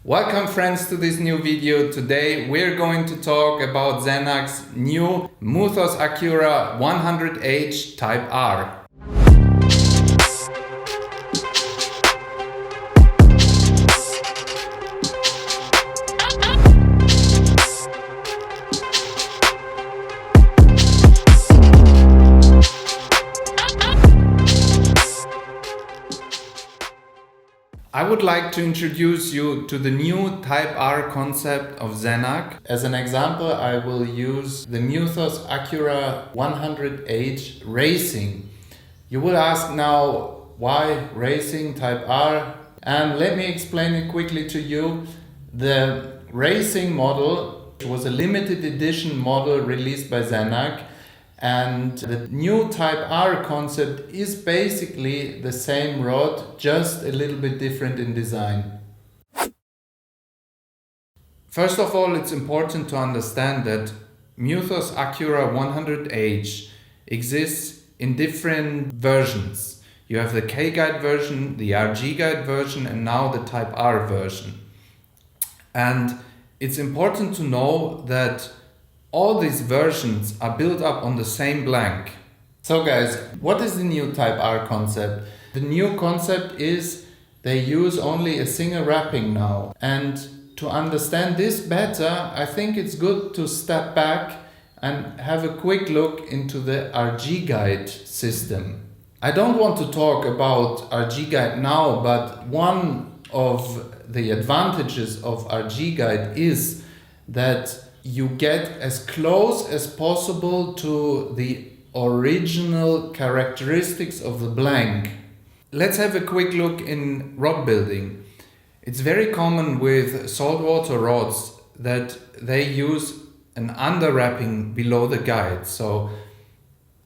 Welcome friends to this new video. Today we're going to talk about Zenaq's new Muthos Accura 100H Type R. I would like to introduce you to the new Type R concept of Zenaq. As an example, I will use the Muthos Accura 100H Racing. You will ask now, why Racing Type R? And let me explain it quickly to you. The Racing model was a limited edition model released by Zenaq. And the new Type R concept is basically the same rod, just a little bit different in design. First of all, it's important to understand that Muthos Accura 100H exists in different versions. You have the K-Guide version, the RG Guide version, and now the Type R version. And it's important to know that all these versions are built up on the same blank. So guys, what is the new Type R concept? The new concept is they use only a single wrapping now. And to understand this better, I think it's good to step back and have a quick look into the RG Guide system. I don't want to talk about RG Guide now, but one of the advantages of RG Guide is that you get as close as possible to the original characteristics of the blank. Let's have a quick look in rod building. It's very common with saltwater rods that they use an underwrapping below the guide. So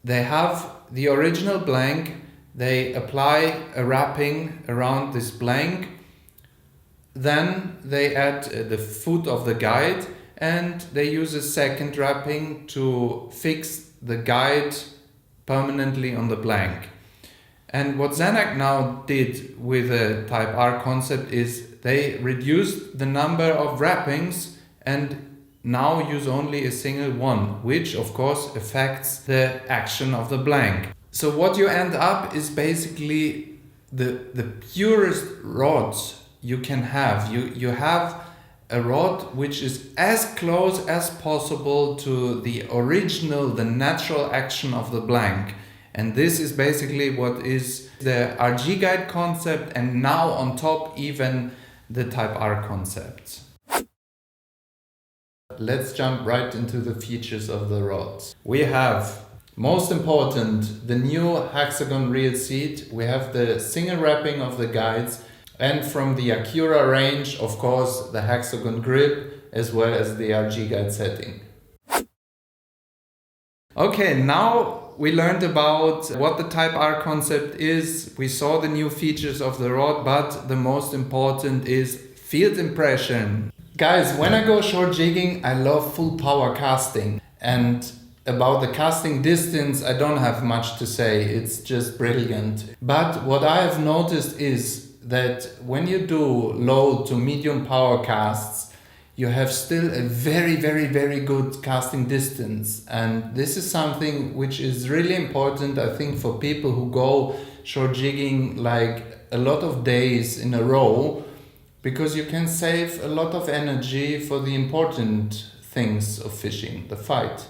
they have the original blank, they apply a wrapping around this blank, then they add the foot of the guide, and they use a second wrapping to fix the guide permanently on the blank. And what Zenaq now did with the Type R concept is they reduced the number of wrappings and now use only a single one, which of course affects the action of the blank. So what you end up is basically the purest rods you can have. You have a rod which is as close as possible to the original, the natural action of the blank. And this is basically what is the RG Guide concept, and now on top even the Type R concept. Let's jump right into the features of the rods. We have, most important, the new Hexagon reel seat. We have the single wrapping of the guides. And from the Accura range, of course, the Hexagon grip as well as the RG Guide setting. Okay, now we learned about what the Type R concept is. We saw the new features of the rod, but the most important is field impression. Guys, when I go shore jigging, I love full power casting. And about the casting distance, I don't have much to say. It's just brilliant. But what I have noticed is that when you do low to medium power casts, you have still a very good casting distance. And this is something which is really important, I think, for people who go shore jigging like a lot of days in a row, because you can save a lot of energy for the important things of fishing, the fight.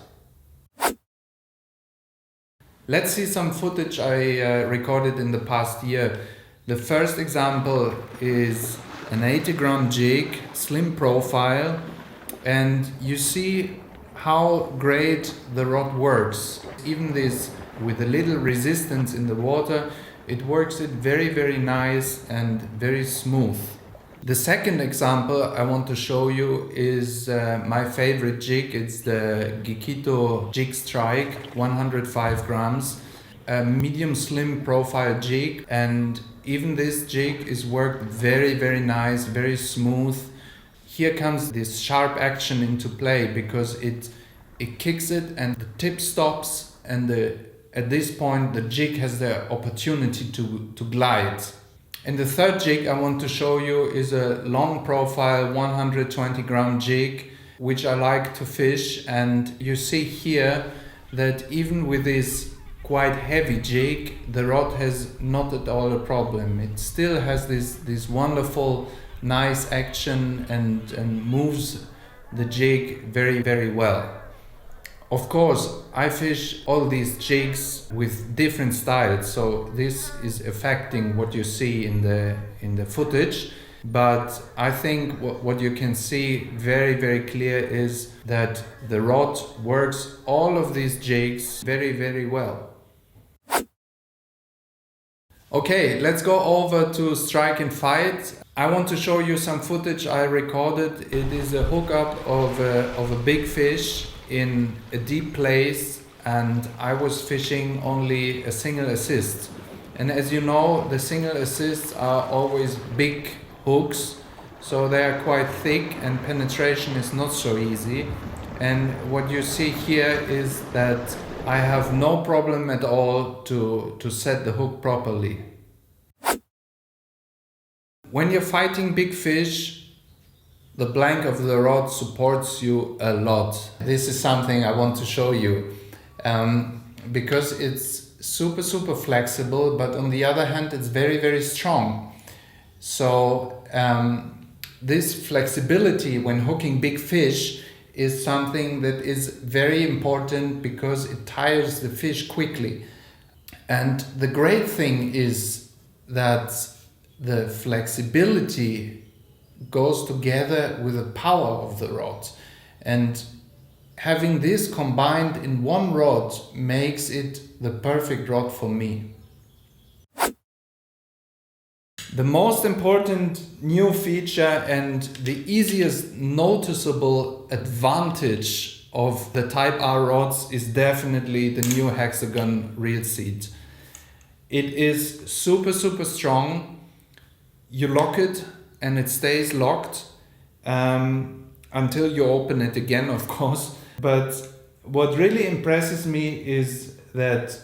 Let's see some footage I recorded in the past year. The first example is an 80-gram jig, slim profile, and you see how great the rod works. Even this, with a little resistance in the water, it works it very nice and very smooth. The second example I want to show you is my favorite jig. It's the Gekito Jig Strike, 105 grams, a medium slim profile jig, and even this jig is worked very nice, very smooth. Here comes this sharp action into play because it kicks it and the tip stops, and at this point the jig has the opportunity to glide. And the third jig I want to show you is a long profile 120 gram jig, which I like to fish. And you see here that even with this quite heavy jig, the rod has not at all a problem. It still has this wonderful, nice action and moves the jig very, very well. Of course, I fish all these jigs with different styles, so this is affecting what you see in the footage. But I think what you can see very, very clear is that the rod works all of these jigs very, very well. Okay, let's go over to strike and fight. I want to show you some footage I recorded. It is a hookup of a big fish in a deep place, and I was fishing only a single assist. And as you know, the single assists are always big hooks, so they are quite thick and penetration is not so easy. And what you see here is that I have no problem at all to set the hook properly. When you're fighting big fish, the blank of the rod supports you a lot. This is something I want to show you because it's super flexible, but on the other hand it's very, very strong. So this flexibility when hooking big fish is something that is very important because it tires the fish quickly. And the great thing is that the flexibility goes together with the power of the rod, and having this combined in one rod makes it the perfect rod for me. The most important new feature and the easiest noticeable advantage of the Type R rods is definitely the new Hexagon reel seat. It is super strong. You lock it and it stays locked until you open it again, of course. But what really impresses me is that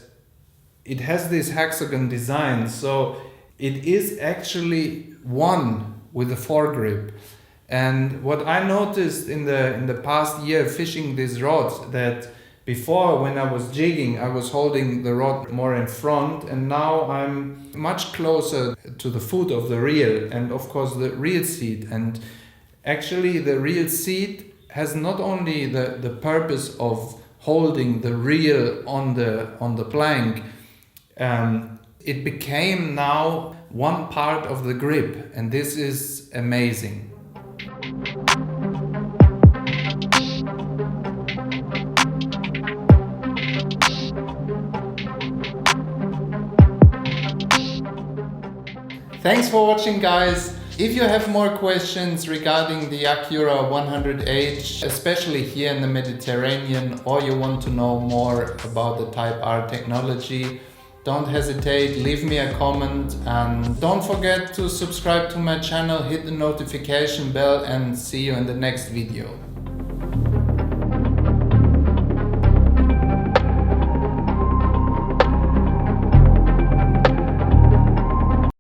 it has this hexagon design, so it is actually one with the foregrip. And what I noticed in the past year fishing this rod, that before when I was jigging, I was holding the rod more in front, and now I'm much closer to the foot of the reel and of course the reel seat. And actually the reel seat has not only the purpose of holding the reel on the plank, it became now one part of the grip, and this is amazing. Thanks for watching, guys. If you have more questions regarding the Accura 100H, especially here in the Mediterranean, or you want to know more about the Type R technology, don't hesitate, leave me a comment, and don't forget to subscribe to my channel, hit the notification bell, and see you in the next video.